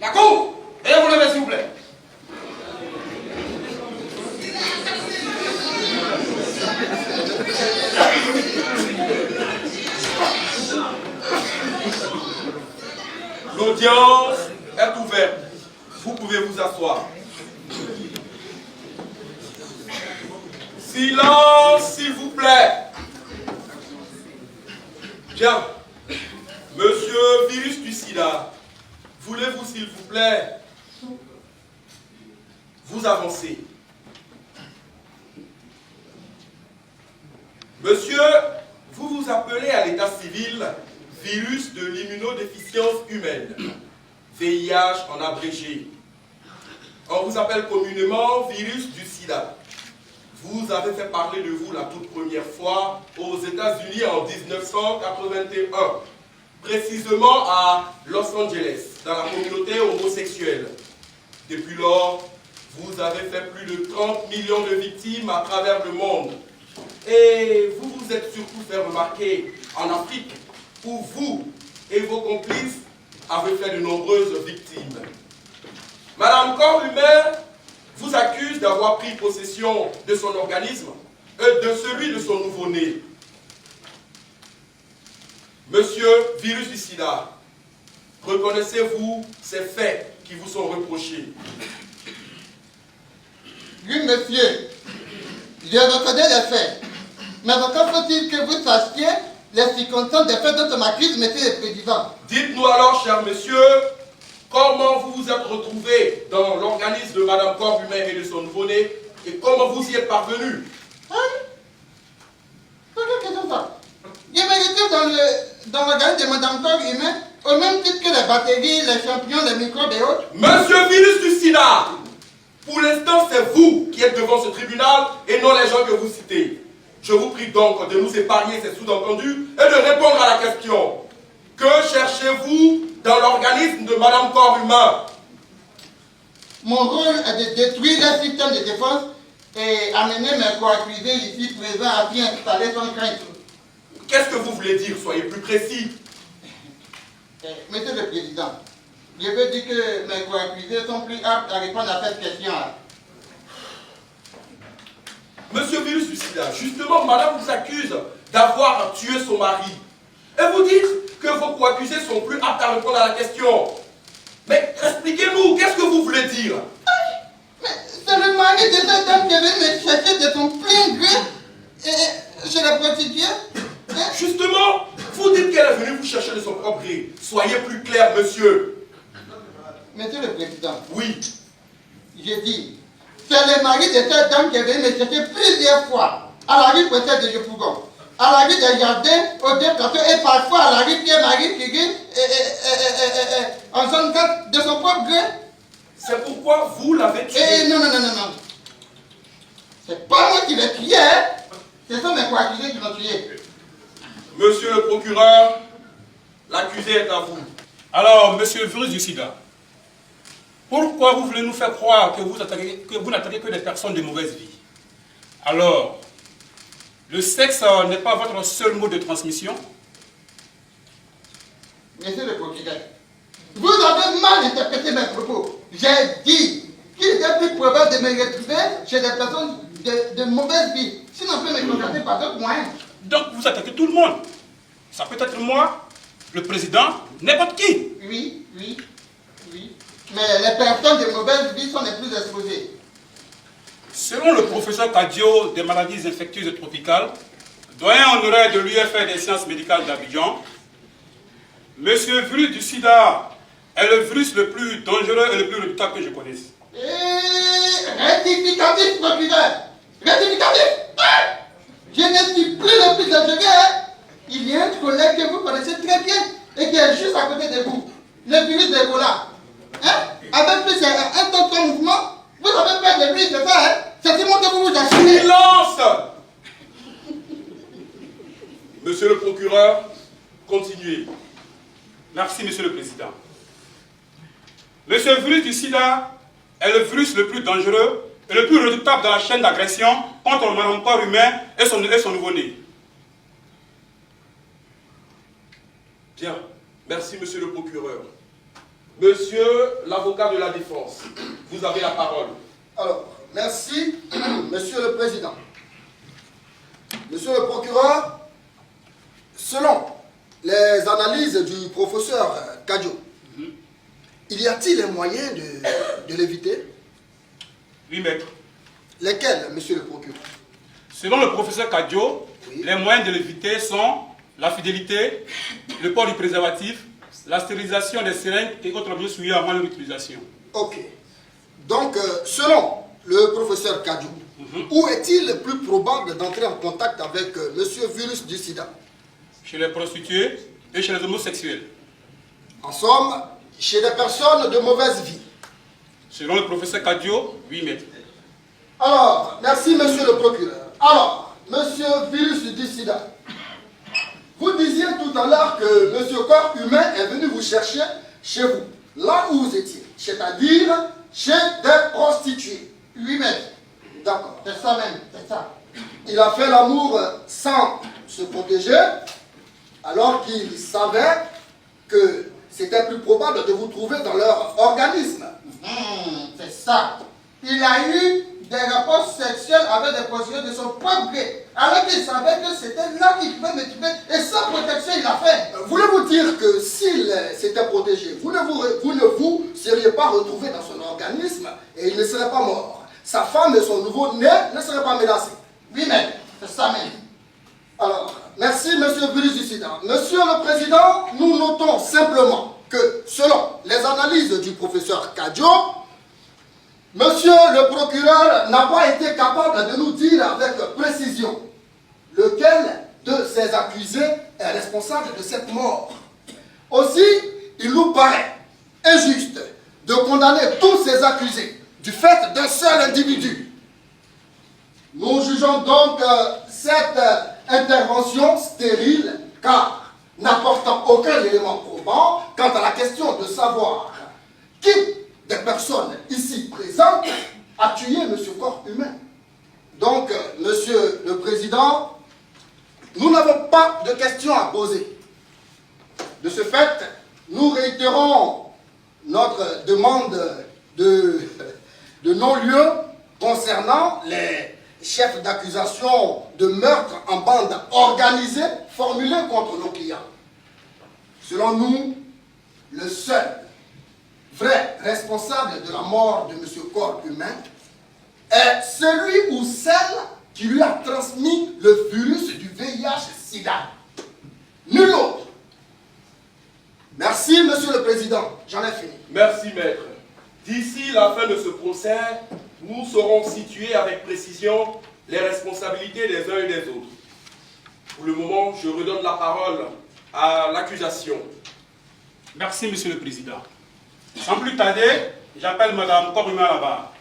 La cour! Veuillez vous lever, s'il vous plaît. L'audience est ouverte. Vous pouvez vous asseoir. Silence, s'il vous plaît. Bien. Monsieur Virus du Sida, voulez-vous, s'il vous plaît, vous avancer? Monsieur, vous vous appelez à l'état civil virus de l'immunodéficience humaine, VIH en abrégé. On vous appelle communément virus du sida. Vous avez fait parler de vous la toute première fois aux États-Unis en 1981, précisément à Los Angeles, dans la communauté homosexuelle. Depuis lors, vous avez fait plus de 30 millions de victimes à travers le monde. Et vous vous êtes surtout fait remarquer en Afrique, où vous et vos complices avez fait de nombreuses victimes. Madame Corps Humain vous accuse d'avoir pris possession de son organisme et de celui de son nouveau-né. Monsieur Virus du Sida, reconnaissez-vous ces faits qui vous sont reprochés? Oui, monsieur, je reconnais les faits. Mais encore faut-il que vous sachiez les circonstances des faits dont on m'accuse, monsieur le président. Dites-nous alors, cher monsieur, comment vous vous êtes retrouvé dans l'organisme de Madame Corps Humain et de son nouveau-né, et comment vous y êtes parvenu? Hein? C'est quelle question ça? Je me retrouve dans l'organisme de Madame Corps Humain, au même titre que les batteries, les champignons, les microbes et autres. Monsieur Virus du Sida, pour l'instant, c'est vous qui êtes devant ce tribunal et non les gens que vous citez. Je vous prie donc de nous épargner ces sous-entendus et de répondre à la question. Que cherchez-vous dans l'organisme de Madame Corps Humain? Mon rôle est de détruire le système de défense et amener mes co-accusés ici présents à s'y installer sans crainte. Qu'est-ce que vous voulez dire? Soyez plus précis. Monsieur le Président, je veux dire que mes co-accusés sont plus aptes à répondre à cette question-là. Monsieur Virus du Sida, justement, madame vous accuse d'avoir tué son mari. Et vous dites que vos co-accusés sont plus aptes à répondre à la question. Mais expliquez-nous, qu'est-ce que vous voulez dire? Mais c'est le mari de cette dame qui est venu me chercher de son plein gré chez la prostituée. Justement, vous dites qu'elle est venue vous chercher de son propre gré. Soyez plus clair, monsieur. Monsieur le Président. Oui. J'ai dit, c'est le mari de cette dame qui est venu me chercher plusieurs fois à la rue Poitiers de Yopougon, à la rue des Jardins, au déplateau et parfois à la rue Pierre-Marie Curie en zone 4 de son propre gré. C'est pourquoi vous l'avez tué. Non. C'est pas moi qui l'ai tué, hein. Ce sont mes co-accusés qui l'ont tué. Monsieur le procureur, l'accusé est à vous. Alors, monsieur Virus du Sida, pourquoi vous voulez nous faire croire que vous n'attaquez que des personnes de mauvaise vie? Alors, le sexe n'est pas votre seul mode de transmission? Monsieur le procureur, vous avez mal interprété mes propos. J'ai dit qu'il était plus probable de me retrouver chez des personnes de mauvaise vie. Sinon, on peut me contacter par d'autres moyens. Donc, vous attaquez tout le monde. Ça peut être moi, le président, n'importe qui. Oui. Mais les personnes de mauvaise vie sont les plus exposées. Selon le professeur Kadio des maladies infectieuses et tropicales, doyen honoraire de l'UFR des sciences médicales d'Abidjan, monsieur Virus du Sida est le virus le plus dangereux et le plus redoutable que je connaisse. Rectificatif, procureur. Rectificatif. Je ne suis plus le plus dangereux. Il y a un collègue que vous connaissez très bien et qui est juste à côté de vous. Le virus d'Ebola. Avec plus un tonton mouvement, vous avez peur de lui, c'est ça, C'est tout le monde que vous vous achetez. Silence! Monsieur le procureur, continuez. Merci, monsieur le président. Monsieur Virus du Sida est le virus le plus dangereux et le plus redoutable dans la chaîne d'agression contre le corps humain et son nouveau-né. Bien. Merci, monsieur le procureur. Monsieur l'avocat de la défense, vous avez la parole. Alors, merci, Monsieur le Président. Monsieur le procureur, selon les analyses du professeur Kadjo, y a-t-il un moyen de l'éviter? Oui, maître. Lesquels, monsieur le procureur? Selon le professeur Kadjo, Oui. les moyens de l'éviter sont la fidélité, le port du préservatif, la stérilisation des seringues et autres objets souillés avant leur utilisation. Ok. Donc, selon le professeur Kadjo, où est-il le plus probable d'entrer en contact avec monsieur virus du sida? Chez les prostituées et chez les homosexuels. En somme, chez des personnes de mauvaise vie. Selon le professeur Kadjo, oui, maître. Alors, merci monsieur le procureur. Alors, monsieur virus du sida, vous disiez tout à l'heure que monsieur corps humain est venu vous chercher chez vous, là où vous étiez, c'est-à-dire chez des prostituées. Oui, maître. D'accord. C'est ça même, c'est ça. Il a fait l'amour sans se protéger, alors qu'il savait que c'était plus probable de vous trouver dans leur organisme. C'est ça. Il a eu des rapports sexuels avec des prostituées de son propre gré, alors qu'il savait que c'était là qu'il pouvait me tuer, et sans protection, il l'a fait. Voulez-vous dire que s'il s'était protégé, vous ne vous seriez pas retrouvé dans son organisme et il ne serait pas mort? Sa femme et son nouveau-né ne seraient pas menacés? Oui, maître, c'est ça même. Alors, merci monsieur virus du sida. Monsieur le Président, nous notons simplement que selon les analyses du professeur Kadjo, monsieur le procureur n'a pas été capable de nous dire avec précision lequel de ces accusés est responsable de cette mort. Aussi, il nous paraît injuste de condamner tous ces accusés du fait d'un seul individu. Nous jugeons donc cette intervention stérile car n'apportant aucun élément probant quant à la question de savoir qui des personnes ici présentes a tué monsieur corps humain. Donc, monsieur le Président, nous n'avons pas de questions à poser. De ce fait, nous réitérons notre demande de non-lieu concernant les chefs d'accusation de meurtre en bande organisée formulés contre nos clients. Selon nous, le seul vrai responsable de la mort de monsieur corps humain est celui ou celle qui lui a transmis le virus du VIH-Sida. Nul autre. Merci, monsieur le Président. J'en ai fini. Merci, maître. D'ici la fin de ce procès, nous saurons situer avec précision les responsabilités des uns et des autres. Pour le moment, je redonne la parole à l'accusation. Merci, monsieur le Président. Sans plus tarder, j'appelle madame corps humain à la barre.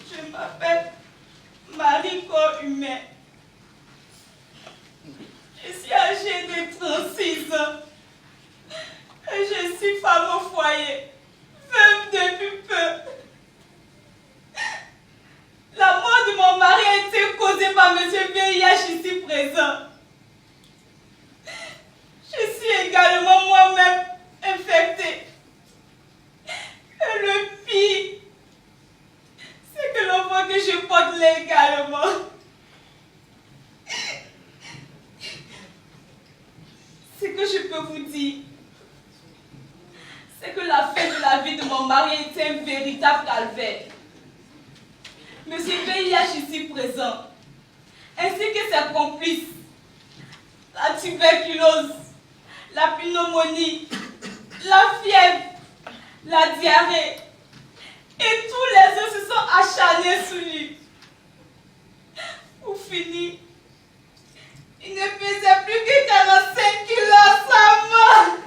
Je m'appelle Marie corps humain. Je suis âgée de 36 ans. Et je suis femme au foyer, veuve depuis peu. La mort de mon mari a été causée par M. VIH ici présent. Je suis également moi-même infectée. Et le pire, c'est que l'enfant que je porte l'est également. Ce que je peux vous dire, c'est que la fin de la vie de mon mari était un véritable calvaire. Monsieur VIH ici présent, ainsi que ses complices, la tuberculose, la pneumonie, la fièvre, la diarrhée, et tous les autres se sont acharnés sur lui. Pour finir, il ne pesait plus que 45 kilos à sa mort.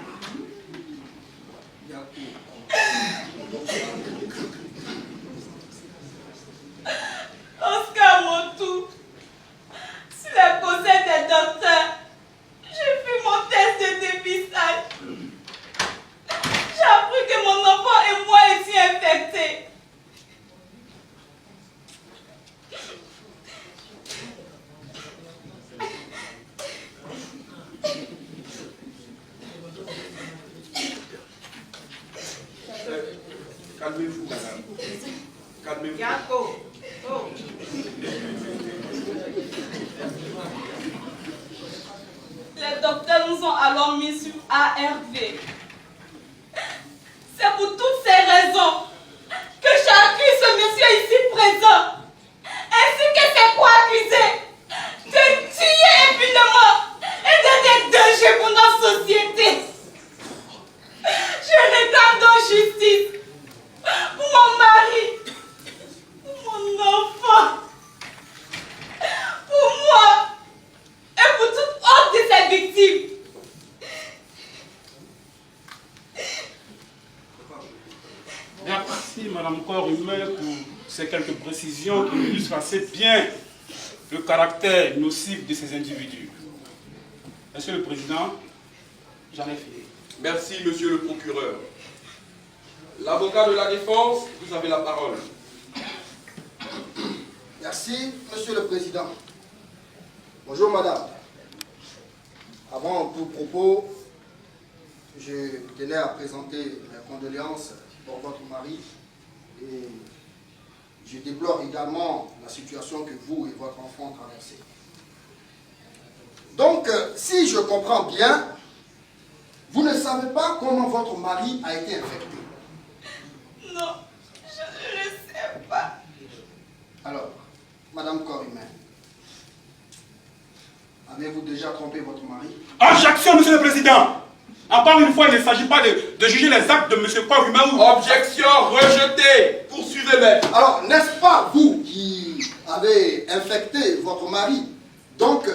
Lorsqu'à mon tour, sur les conseils des docteurs, j'ai fait mon test de dépistage. Calmez-vous, madame. Calmez-vous. Yako. Oh. Les docteurs nous ont alors mis sur ARV. C'est pour toutes ces raisons que j'accuse ce monsieur ici présent, ainsi que ses co-accusés, de tuer impunément et d'être un danger pour notre société. Je réclame donc justice pour mon mari, pour mon enfant, pour moi et pour toute autre de ces victimes. Merci, Madame Corps-Humain, pour ces quelques précisions qui illustrent assez bien le caractère nocif de ces individus. Monsieur le Président, j'en ai fini. Merci, monsieur le procureur. L'avocat de la défense, vous avez la parole. Merci, Monsieur le Président. Bonjour, Madame. Avant tout propos, je tenais à présenter mes condoléances pour votre mari et je déplore également la situation que vous et votre enfant traversez. Donc, si je comprends bien, vous ne savez pas comment votre mari a été infecté. Non, je ne le sais pas. Alors, Madame Corps-Humain, avez-vous déjà trompé votre mari? Objection, Monsieur le Président! Encore une fois, il ne s'agit pas de juger les actes de Monsieur Corps-Humain ou... Objection rejetée. Poursuivez, maître. Alors, n'est-ce pas vous qui avez infecté votre mari? Donc,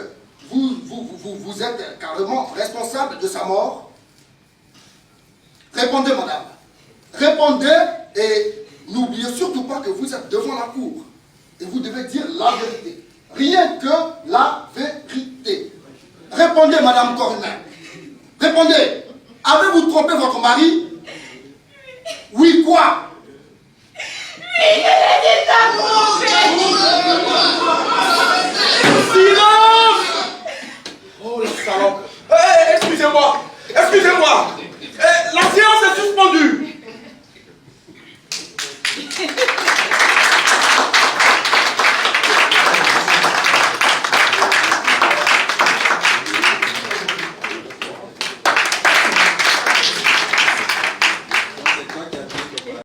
vous êtes carrément responsable de sa mort? Répondez, madame. Répondez et n'oubliez surtout pas que vous êtes devant la cour. Et vous devez dire la vérité. Rien que la vérité. Répondez, madame Corrina. Répondez. Avez-vous trompé votre mari? Oui, quoi? Oui, je l'ai déjà trompé. Silence! Oh, le salon. Excusez-moi. Excusez-moi. La séance est